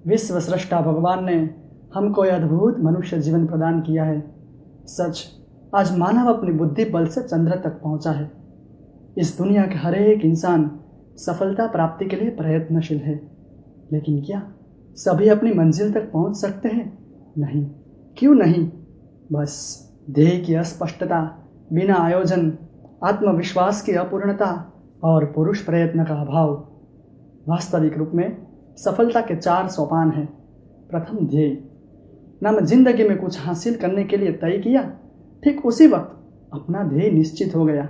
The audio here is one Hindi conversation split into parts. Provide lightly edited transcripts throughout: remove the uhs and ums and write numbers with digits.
विश्व सृष्टा भगवान ने हमको यह अद्भुत मनुष्य जीवन प्रदान किया है। सच, आज मानव अपनी बुद्धि बल से चंद्र तक पहुंचा है। इस दुनिया के हर एक इंसान सफलता प्राप्ति के लिए प्रयत्नशील है, लेकिन क्या सभी अपनी मंजिल तक पहुंच सकते हैं? नहीं। क्यों नहीं? बस ध्येय की अस्पष्टता, बिना आयोजन, आत्मविश्वास की अपूर्णता और पुरुष प्रयत्न का अभाव। वास्तविक रूप में सफलता के 4 सोपान हैं। प्रथम, ध्येय। ना जिंदगी में कुछ हासिल करने के लिए तय किया, ठीक उसी वक्त अपना ध्येय निश्चित हो गया।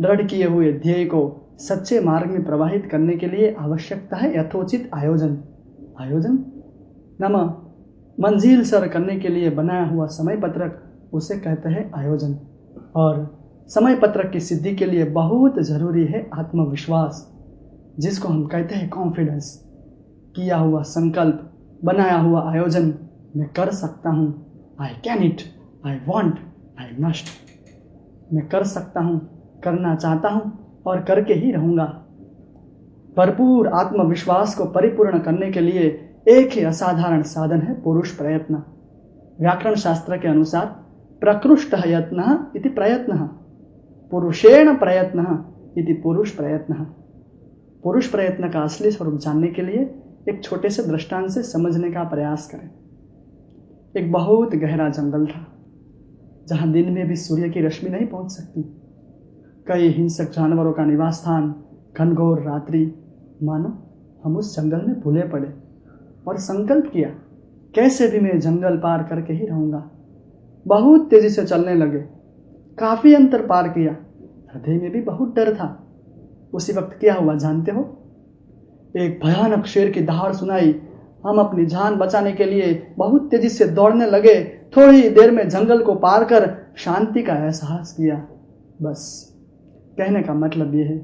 दृढ़ किए हुए ध्येय को सच्चे मार्ग में प्रवाहित करने के लिए आवश्यकता है यथोचित आयोजन। मंजिल सर करने के लिए बनाया हुआ समय पत्रक, उसे कहते हैं आयोजन। और समय पत्रक की सिद्धि के लिए बहुत जरूरी है आत्मविश्वास, जिसको हम कहते हैं कॉन्फिडेंस। किया हुआ संकल्प, बनाया हुआ आयोजन, मैं कर सकता हूँ, I can it, I want, I must. मैं कर सकता हूँ, करना चाहता हूँ और करके ही रहूंगा। भरपूर आत्मविश्वास को परिपूर्ण करने के लिए एक ही असाधारण साधन है पुरुष प्रयत्न। व्याकरण शास्त्र के अनुसार प्रकृष्टः यत्नः इति प्रयत्नः, पुरुषेण प्रयत्नः इति पुरुष प्रयत्नः। पुरुष प्रयत्न का असली स्वरूप जानने के लिए एक छोटे से दृष्टांत से समझने का प्रयास करें। एक बहुत गहरा जंगल था, जहां दिन में भी सूर्य की रश्मि नहीं पहुंच सकती। कई हिंसक जानवरों का निवास स्थान, घनघोर रात्रि। मानो हम उस जंगल में भूले पड़े और संकल्प किया, कैसे भी मैं जंगल पार करके ही रहूंगा। बहुत तेजी से चलने लगे, काफी अंतर पार किया। हृदय में भी बहुत डर था। उसी वक्त क्या हुआ जानते हो? एक भयानक शेर की दहाड़ सुनाई। हम अपनी जान बचाने के लिए बहुत तेजी से दौड़ने लगे। थोड़ी देर में जंगल को पार कर शांति का एहसास किया। बस कहने का मतलब यह है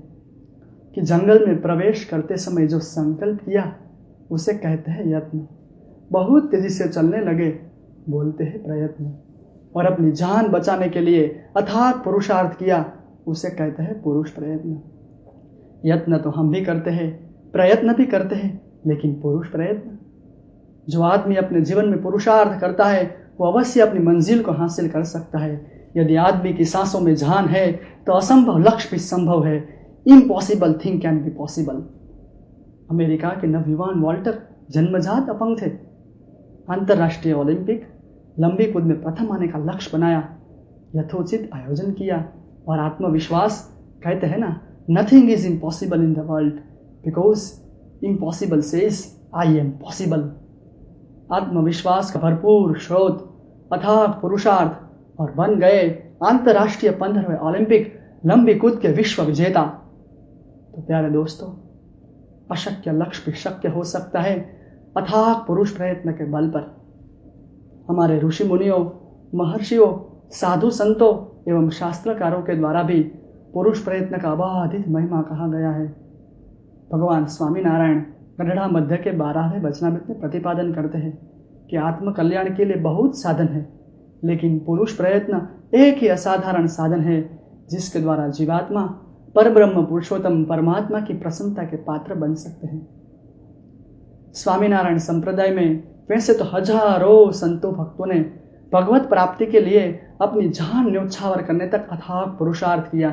कि जंगल में प्रवेश करते समय जो संकल्प किया, उसे कहते हैं यत्न। बहुत तेजी से चलने लगे, बोलते हैं प्रयत्न। और अपनी जान बचाने के लिए अथाक पुरुषार्थ किया, उसे कहते हैं पुरुष प्रयत्न। यत्न तो हम भी करते हैं, प्रयत्न भी करते हैं, लेकिन पुरुष प्रयत्न। जो आदमी अपने जीवन में पुरुषार्थ करता है, वो अवश्य अपनी मंजिल को हासिल कर सकता है। यदि आदमी की सांसों में जान है, तो असंभव लक्ष्य भी संभव है। Impossible thing can be possible. America के नवयुवान वॉल्टर जन्मजात अपंग थे। अंतर्राष्ट्रीय ओलंपिक लंबी कूद में प्रथम आने का लक्ष्य बनाया, यथोचित आयोजन किया और आत्मविश्वास। कहते हैं ना, nothing is impossible in the world because impossible says I am possible. आत्मविश्वास का भरपूर स्रोत, अथाक पुरुषार्थ और बन गए अंतर्राष्ट्रीय 15वें ओलंपिक लंबी कूद के विश्व विजेता। तो प्यारे दोस्तों, अशक्य लक्ष्य भी शक्य हो सकता है अथाक पुरुष प्रयत्न के बल पर। हमारे ऋषि मुनियों, महर्षियों, साधु संतों एवं शास्त्रकारों के द्वारा भी पुरुष प्रयत्न का अबाधित महिमा कहा गया है। भगवान स्वामीनारायण गढ़ड़ा मध्य के 12वें वचनामृत में प्रतिपादन करते हैं कि आत्म कल्याण के लिए बहुत साधन है, लेकिन पुरुष प्रयत्न एक ही असाधारण साधन है, जिसके द्वारा जीवात्मा परब्रह्म पुरुषोत्तम परमात्मा की प्रसन्नता के पात्र बन सकते हैं। स्वामीनारायण संप्रदाय में वैसे तो हजारों संतों भक्तों ने भगवत प्राप्ति के लिए अपनी जान न्योछावर करने तक अथाक पुरुषार्थ किया,